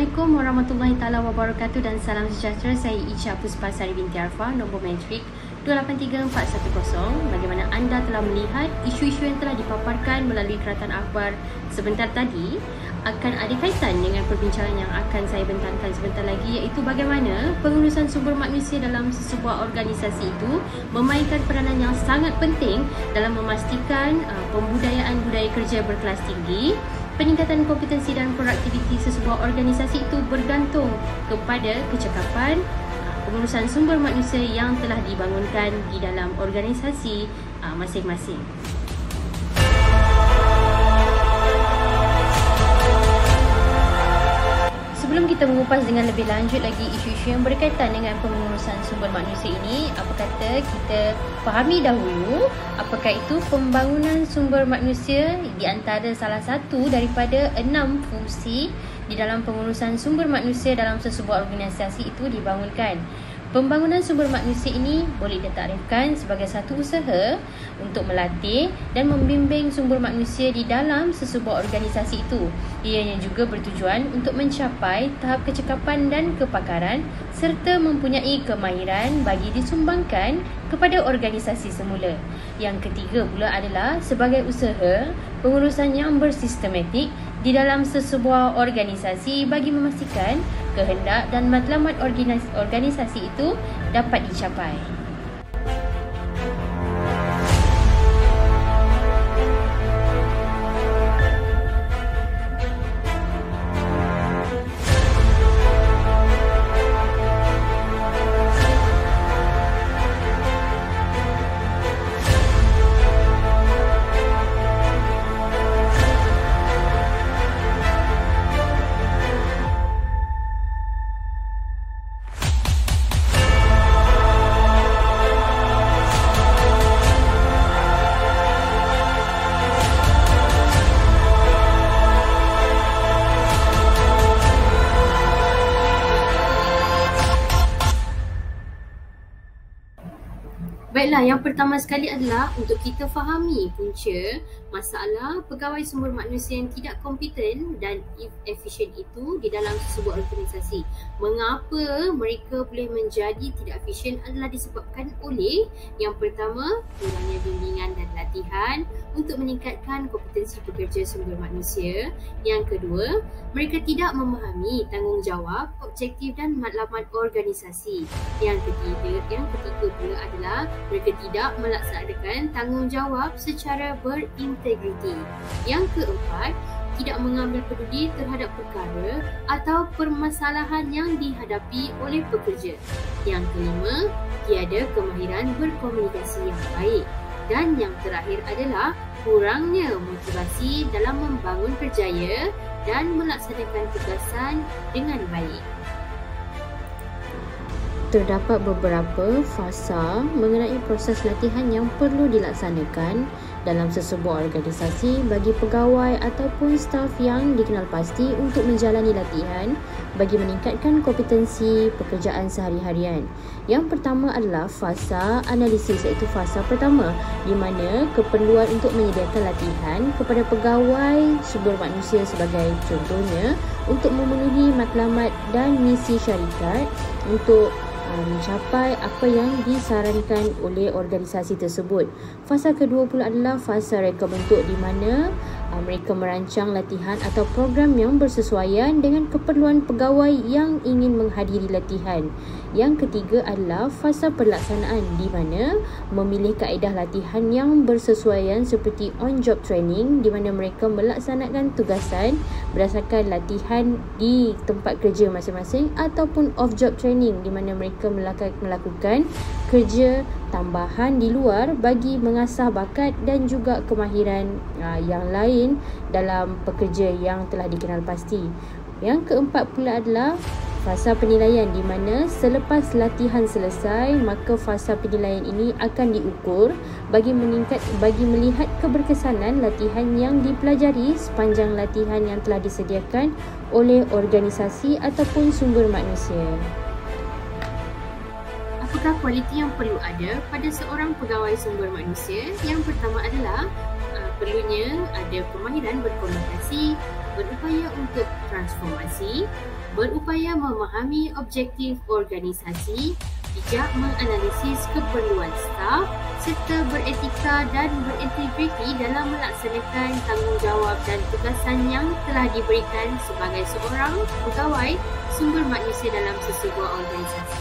Assalamualaikum warahmatullahi taala wabarakatuh dan salam sejahtera. Saya Icha Puspasari binti Arfa, nombor matrik 283410. Bagaimana anda telah melihat isu-isu yang telah dipaparkan melalui keratan akhbar sebentar tadi akan ada kaitan dengan perbincangan yang akan saya bentangkan sebentar lagi, iaitu bagaimana pengurusan sumber manusia dalam sesebuah organisasi itu memainkan peranan yang sangat penting dalam memastikan pembudayaan budaya kerja berkelas tinggi. Peningkatan kompetensi dan produktiviti sesebuah organisasi itu bergantung kepada kecekapan pengurusan sumber manusia yang telah dibangunkan di dalam organisasi masing-masing. Sebelum kita mengupas dengan lebih lanjut lagi isu-isu yang berkaitan dengan pengurusan sumber manusia ini, apa kata kita fahami dahulu apakah itu pembangunan sumber manusia di antara salah satu daripada 6 fungsi di dalam pengurusan sumber manusia dalam sesebuah organisasi itu dibangunkan. Pembangunan sumber manusia ini boleh ditakdirkan sebagai satu usaha untuk melatih dan membimbing sumber manusia di dalam sesebuah organisasi itu. Ianya juga bertujuan untuk mencapai tahap kecekapan dan kepakaran serta mempunyai kemahiran bagi disumbangkan kepada organisasi semula. Yang ketiga pula adalah sebagai usaha pengurusan yang bersistematik di dalam sesebuah organisasi bagi memastikan kehendak dan matlamat organisasi itu dapat dicapai. Baiklah, yang pertama sekali adalah untuk kita fahami punca masalah pegawai sumber manusia yang tidak kompeten dan efisien itu di dalam sebuah organisasi. Mengapa mereka boleh menjadi tidak efisien adalah disebabkan oleh yang pertama, kurangnya bimbingan dan latihan untuk meningkatkan kompetensi pekerja sumber manusia. Yang kedua, mereka tidak memahami tanggungjawab, objektif dan matlamat organisasi. Yang ketiga pula adalah mereka tidak melaksanakan tanggungjawab secara berintegriti. Yang keempat, tidak mengambil peduli terhadap perkara atau permasalahan yang dihadapi oleh pekerja. Yang kelima, tiada kemahiran berkomunikasi yang baik. Dan yang terakhir adalah kurangnya motivasi dalam membangun kerjaya dan melaksanakan tugasan dengan baik. Terdapat beberapa fasa mengenai proses latihan yang perlu dilaksanakan dalam sesebuah organisasi bagi pegawai ataupun staf yang dikenal pasti untuk menjalani latihan bagi meningkatkan kompetensi pekerjaan sehari-harian. Yang pertama adalah fasa analisis, iaitu fasa pertama di mana keperluan untuk menyediakan latihan kepada pegawai sumber manusia sebagai contohnya untuk memenuhi matlamat dan misi syarikat untuk mencapai apa yang disarankan oleh organisasi tersebut. Fasa kedua pula adalah fasa reka bentuk di mana mereka merancang latihan atau program yang bersesuaian dengan keperluan pegawai yang ingin menghadiri latihan. Yang ketiga adalah fasa pelaksanaan di mana memilih kaedah latihan yang bersesuaian seperti on-job training di mana mereka melaksanakan tugasan berdasarkan latihan di tempat kerja masing-masing ataupun off-job training di mana mereka melakukan kerja tambahan di luar bagi mengasah bakat dan juga kemahiran yang lain dalam pekerja yang telah dikenal pasti. Yang keempat pula adalah fasa penilaian di mana selepas latihan selesai maka fasa penilaian ini akan diukur bagi melihat keberkesanan latihan yang dipelajari sepanjang latihan yang telah disediakan oleh organisasi ataupun sumber manusia. Apakah kualiti yang perlu ada pada seorang pegawai sumber manusia? Yang pertama adalah perlunya ada kemahiran berkomunikasi, berupaya untuk transformasi, berupaya memahami objektif organisasi, bijak menganalisis keperluan staf serta beretika dan berintegriti dalam melaksanakan tanggungjawab dan tugasan yang telah diberikan sebagai seorang pegawai sumber manusia dalam sesebuah organisasi.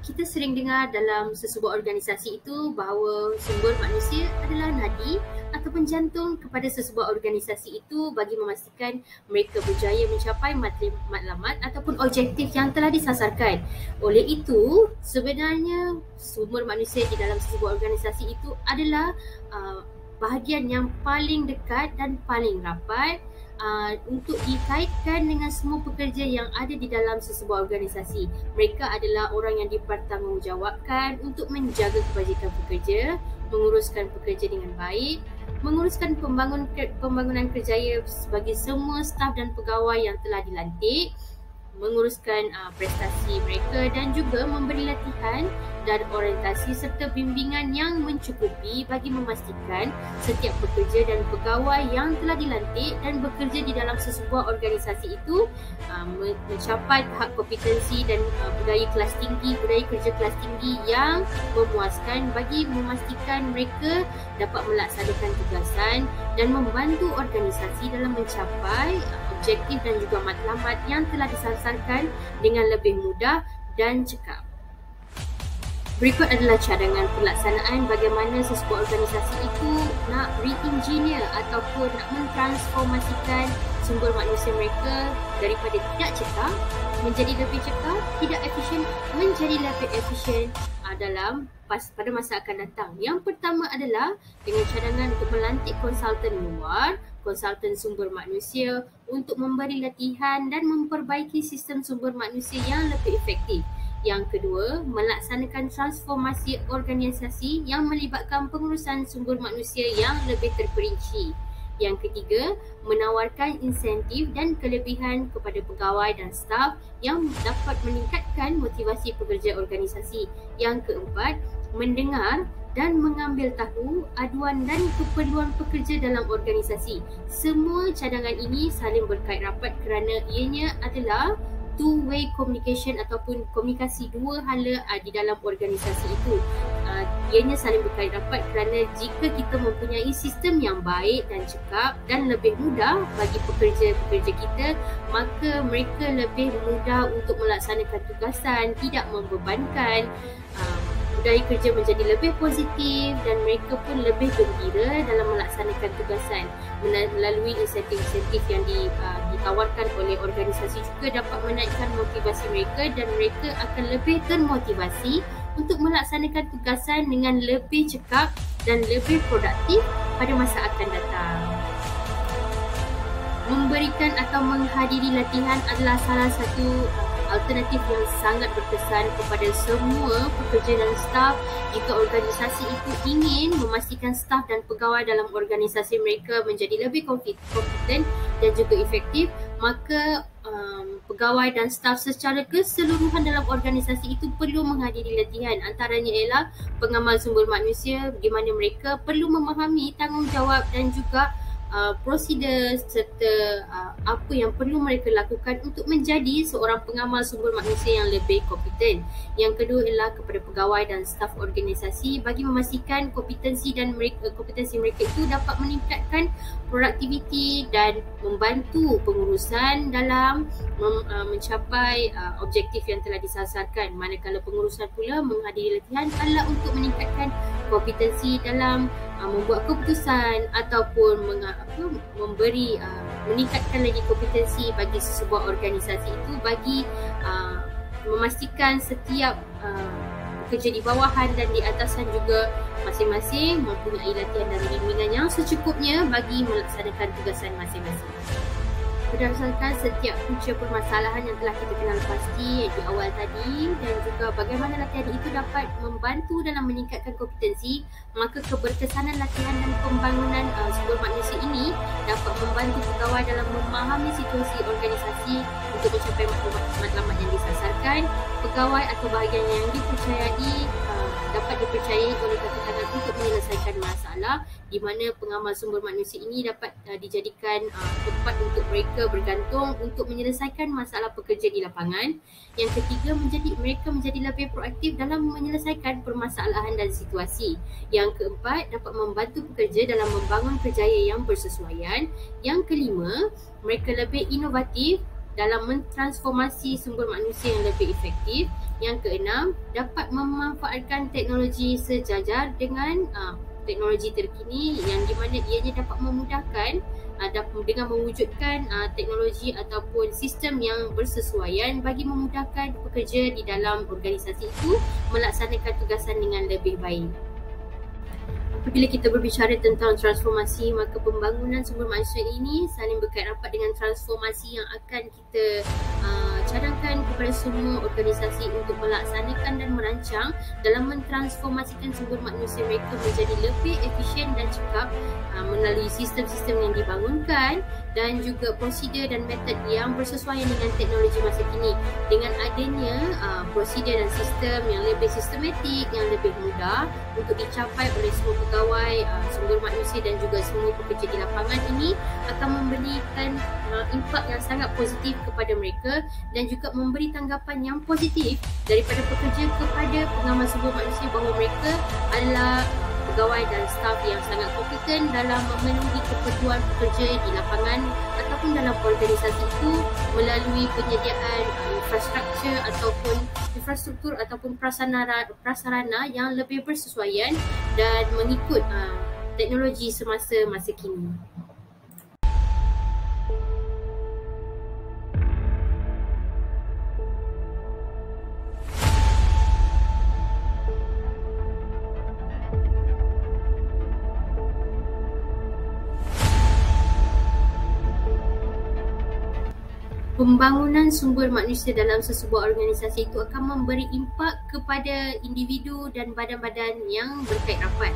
Kita sering dengar dalam sesebuah organisasi itu bahawa sumber manusia adalah nadi ataupun jantung kepada sesebuah organisasi itu bagi memastikan mereka berjaya mencapai matlamat ataupun objektif yang telah disasarkan. Oleh itu, sebenarnya sumber manusia di dalam sesebuah organisasi itu adalah bahagian yang paling dekat dan paling rapat untuk dikaitkan dengan semua pekerja yang ada di dalam sesebuah organisasi. Mereka adalah orang yang dipertanggungjawabkan untuk menjaga kebajikan pekerja, menguruskan pekerja dengan baik, menguruskan pembangunan kerjaya bagi semua staf dan pegawai yang telah dilantik, menguruskan prestasi mereka dan juga memberi latihan dan orientasi serta bimbingan yang mencukupi bagi memastikan setiap pekerja dan pegawai yang telah dilantik dan bekerja di dalam sesebuah organisasi itu mencapai tahap kompetensi dan budaya kerja kelas tinggi yang memuaskan bagi memastikan mereka dapat melaksanakan tugasan dan membantu organisasi dalam mencapai objektif dan juga matlamat yang telah disasarkan dengan lebih mudah dan cekap. Berikut adalah cadangan pelaksanaan bagaimana sesebuah organisasi itu nak re-engineer ataupun nak mentransformasikan sumber manusia mereka daripada tidak cekap menjadi lebih cekap, tidak efisien menjadi lebih efisien pada masa akan datang. Yang pertama adalah dengan cadangan untuk melantik konsultan luar, konsultan sumber manusia untuk memberi latihan dan memperbaiki sistem sumber manusia yang lebih efektif. Yang kedua, melaksanakan transformasi organisasi yang melibatkan pengurusan sumber manusia yang lebih terperinci. Yang ketiga, menawarkan insentif dan kelebihan kepada pegawai dan staf yang dapat meningkatkan motivasi pekerja organisasi. Yang keempat, mendengar dan mengambil tahu aduan dan keperluan pekerja dalam organisasi. Semua cadangan ini saling berkait rapat kerana ianya adalah two-way communication ataupun komunikasi dua hala di dalam organisasi itu. Ianya saling berkait rapat kerana jika kita mempunyai sistem yang baik dan cekap dan lebih mudah bagi pekerja-pekerja kita, maka mereka lebih mudah untuk melaksanakan tugasan, tidak membebankan. Budaya kerja menjadi lebih positif dan mereka pun lebih gembira dalam melaksanakan tugasan. Melalui insentif-insentif yang ditawarkan oleh organisasi juga dapat menaikkan motivasi mereka dan mereka akan lebih termotivasi untuk melaksanakan tugasan dengan lebih cekap dan lebih produktif pada masa akan datang. Memberikan atau menghadiri latihan adalah salah satu alternatif yang sangat berkesan kepada semua pekerja dan staf. Jika organisasi itu ingin memastikan staf dan pegawai dalam organisasi mereka menjadi lebih kompeten dan juga efektif, maka pegawai dan staf secara keseluruhan dalam organisasi itu perlu menghadiri latihan. Antaranya ialah pengamal sumber manusia, di mana mereka perlu memahami tanggungjawab dan juga prosedur serta apa yang perlu mereka lakukan untuk menjadi seorang pengamal sumber manusia yang lebih kompeten. Yang kedua ialah kepada pegawai dan staf organisasi bagi memastikan kompetensi mereka itu dapat meningkatkan produktiviti dan membantu pengurusan dalam mencapai objektif yang telah disasarkan. Manakala pengurusan pula menghadiri latihan adalah untuk meningkatkan kompetensi dalam membuat keputusan ataupun meningkatkan lagi kompetensi bagi sesebuah organisasi itu bagi memastikan setiap pekerja di bawahan dan di atasan juga masing-masing mempunyai latihan dan bimbingan yang secukupnya bagi melaksanakan tugasan masing-masing. Berdasarkan setiap punca permasalahan yang telah kita kenal pasti di awal tadi dan juga bagaimana latihan itu dapat membantu dalam meningkatkan kompetensi, maka keberkesanan latihan dan pembangunan sumber manusia ini dapat membantu pegawai dalam memahami situasi organisasi untuk mencapai matlamat yang disasarkan. Pegawai atau bahagian yang dapat dipercayai oleh katakanlah untuk menyelesaikan masalah, di mana pengamal sumber manusia ini dapat dijadikan tempat untuk mereka mereka bergantung untuk menyelesaikan masalah pekerja di lapangan. Yang ketiga, mereka menjadi lebih proaktif dalam menyelesaikan permasalahan dan situasi. Yang keempat, dapat membantu pekerja dalam membangun kerjaya yang bersesuaian. Yang kelima, mereka lebih inovatif dalam mentransformasi sumber manusia yang lebih efektif. Yang keenam, dapat memanfaatkan teknologi sejajar dengan teknologi terkini yang di mana ianya dapat memudahkan dengan mewujudkan teknologi ataupun sistem yang bersesuaian bagi memudahkan pekerja di dalam organisasi itu melaksanakan tugasan dengan lebih baik. Apabila kita berbicara tentang transformasi, maka pembangunan sumber manusia ini saling berkait rapat dengan transformasi yang akan kita cadangkan kepada semua organisasi untuk melaksanakan dan merancang dalam mentransformasikan sumber manusia mereka menjadi lebih efisien dan cekap melalui sistem-sistem yang dibangunkan dan juga prosedur dan metod yang bersesuaian dengan teknologi masa kini. Dengan adanya prosedur dan sistem yang lebih sistematik, yang lebih mudah untuk dicapai oleh semua pegawai, sumber manusia dan juga semua pekerja di lapangan ini akan memberikan impak yang sangat positif kepada mereka dan juga memberi tanggapan yang positif daripada pekerja kepada pengamal sumber manusia bahawa mereka adalah pegawai dan staf yang sangat kompeten dalam memenuhi keperluan pekerja di lapangan ataupun dalam organisasi itu melalui penyediaan infrastruktur ataupun prasarana yang lebih bersesuaian dan mengikut teknologi semasa masa kini. Pembangunan sumber manusia dalam sesebuah organisasi itu akan memberi impak kepada individu dan badan-badan yang berkait rapat.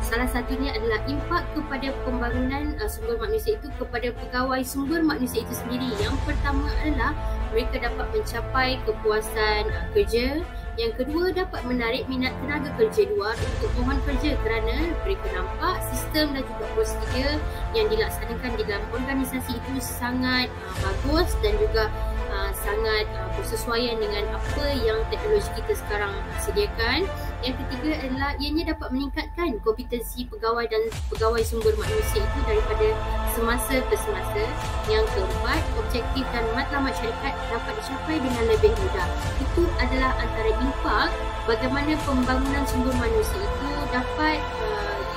Salah satunya adalah impak kepada pembangunan sumber manusia itu kepada pegawai sumber manusia itu sendiri. Yang pertama adalah mereka dapat mencapai kepuasan kerja. Yang kedua, dapat menarik minat tenaga kerja luar untuk mohon kerja kerana mereka nampak sistem dan juga prosedur yang dilaksanakan di dalam organisasi itu sangat bagus dan juga sangat bersesuaian dengan apa yang teknologi kita sekarang sediakan. Yang ketiga adalah ianya dapat meningkatkan kompetensi pegawai dan pegawai sumber manusia itu daripada semasa ke semasa. Yang keempat, objektif dan matlamat syarikat dapat dicapai dengan lebih mudah. Itu adalah antara impak bagaimana pembangunan sumber manusia itu dapat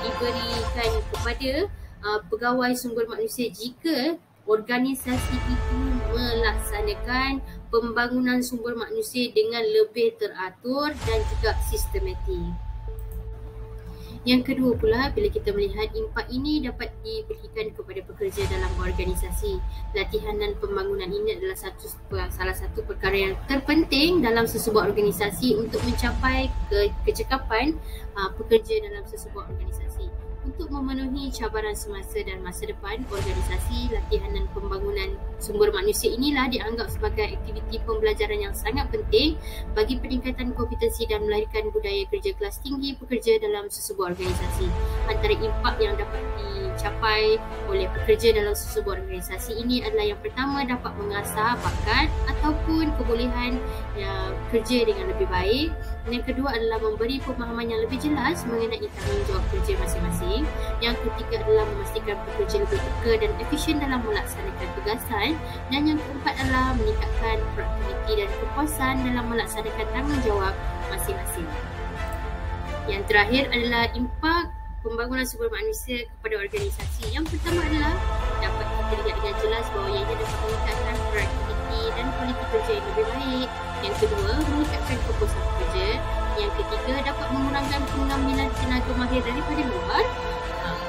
diberikan kepada pegawai sumber manusia jika organisasi itu melaksanakan pembangunan sumber manusia dengan lebih teratur dan juga sistematik. Yang kedua pula, bila kita melihat impak ini dapat diberikan kepada pekerja dalam organisasi. Latihan dan pembangunan ini adalah salah satu perkara yang terpenting dalam sesebuah organisasi untuk mencapai kecekapan pekerja dalam sesebuah organisasi. Untuk memenuhi cabaran semasa dan masa depan organisasi, latihan dan pembangunan sumber manusia inilah dianggap sebagai aktiviti pembelajaran yang sangat penting bagi peningkatan kompetensi dan melahirkan budaya kerja kelas tinggi pekerja dalam sesebuah organisasi. Antara impak yang dapat dicapai oleh pekerja dalam sesebuah organisasi ini adalah yang pertama, dapat mengasah bakat ataupun kebolehan kerja dengan lebih baik. Yang kedua adalah memberi pemahaman yang lebih jelas mengenai tanggungjawab kerja masing-masing. Yang ketiga adalah memastikan pekerja lebih peka dan efisien dalam melaksanakan tugasan. Dan yang keempat adalah meningkatkan produktiviti dan kepuasan dalam melaksanakan tanggungjawab masing-masing. Yang terakhir adalah impak pembangunan sumber manusia kepada organisasi. Yang pertama adalah dapat kita lihat dengan jelas bahawa ianya dapat meningkatkan produktiviti dan kualiti kerja yang lebih baik. Yang kedua, meningkatkan kepuasan pekerja. Yang ketiga, dapat mengurangkan pengambilan tenaga mahir daripada luar,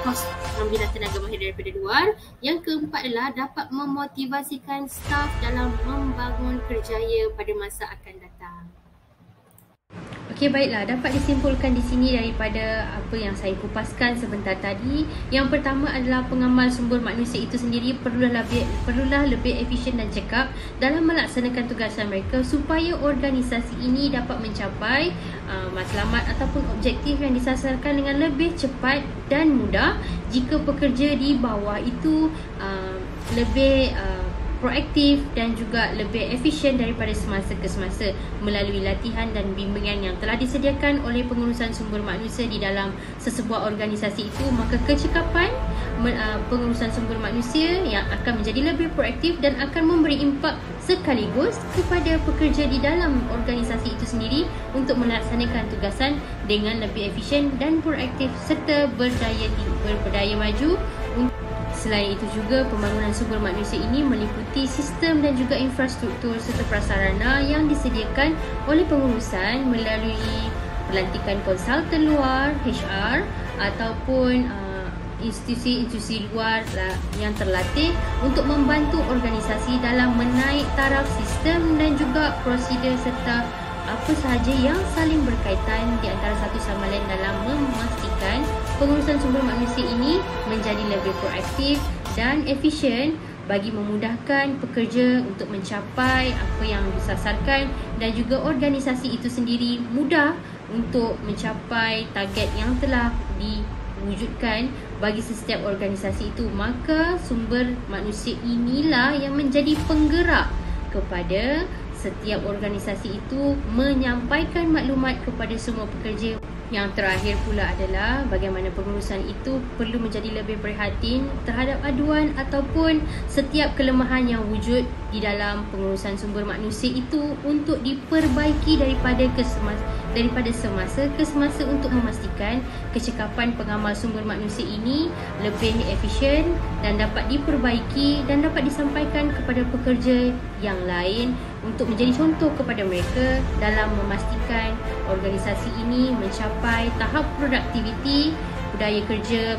kos pengambilan tenaga mahir daripada luar. Yang keempat adalah dapat memotivasikan staf dalam membangun kerjaya pada masa akan datang. Okey, baiklah, dapat disimpulkan di sini daripada apa yang saya kupaskan sebentar tadi. Yang pertama adalah pengamal sumber manusia itu sendiri perlulah lebih efisien dan cekap dalam melaksanakan tugasan mereka supaya organisasi ini dapat mencapai matlamat ataupun objektif yang disasarkan dengan lebih cepat dan mudah jika pekerja di bawah itu lebih proaktif dan juga lebih efisien daripada semasa ke semasa melalui latihan dan bimbingan yang telah disediakan oleh pengurusan sumber manusia di dalam sesebuah organisasi itu. Maka kecekapan pengurusan sumber manusia yang akan menjadi lebih proaktif dan akan memberi impak sekaligus kepada pekerja di dalam organisasi itu sendiri untuk melaksanakan tugasan dengan lebih efisien dan proaktif serta berdaya maju. Selain itu juga, pembangunan sumber manusia ini meliputi sistem dan juga infrastruktur serta prasarana yang disediakan oleh pengurusan melalui pelantikan konsultan luar HR ataupun institusi-institusi luar yang terlatih untuk membantu organisasi dalam menaik taraf sistem dan juga prosedur serta apa sahaja yang saling berkaitan di antara satu sama lain dalam memastikan pengurusan sumber manusia ini menjadi lebih proaktif dan efisien bagi memudahkan pekerja untuk mencapai apa yang disasarkan dan juga organisasi itu sendiri mudah untuk mencapai target yang telah diwujudkan bagi setiap organisasi itu. Maka sumber manusia inilah yang menjadi penggerak kepada setiap organisasi itu menyampaikan maklumat kepada semua pekerja. Yang terakhir pula adalah bagaimana pengurusan itu perlu menjadi lebih prihatin terhadap aduan ataupun setiap kelemahan yang wujud di dalam pengurusan sumber manusia itu untuk diperbaiki daripada semasa ke semasa untuk memastikan kecekapan pengamal sumber manusia ini lebih efisien dan dapat diperbaiki dan dapat disampaikan kepada pekerja yang lain untuk menjadi contoh kepada mereka dalam memastikan organisasi ini mencapai tahap produktiviti, budaya kerja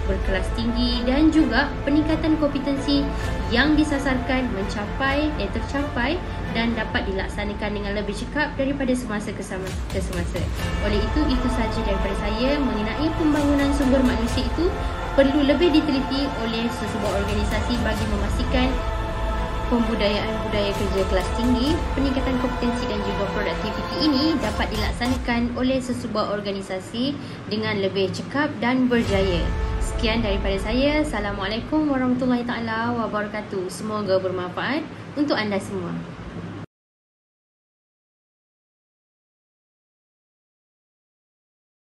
berkelas tinggi dan juga peningkatan kompetensi yang disasarkan tercapai dan dapat dilaksanakan dengan lebih cekap daripada semasa ke semasa. Oleh itu sahaja daripada saya mengenai pembangunan sumber manusia itu perlu lebih diteliti oleh sesebuah organisasi bagi memastikan pembudayaan budaya kerja kelas tinggi, peningkatan kompetensi dan juga produktiviti ini dapat dilaksanakan oleh sesebuah organisasi dengan lebih cekap dan berjaya. Sekian daripada saya. Assalamualaikum warahmatullahi taala wabarakatuh. Semoga bermanfaat untuk anda semua.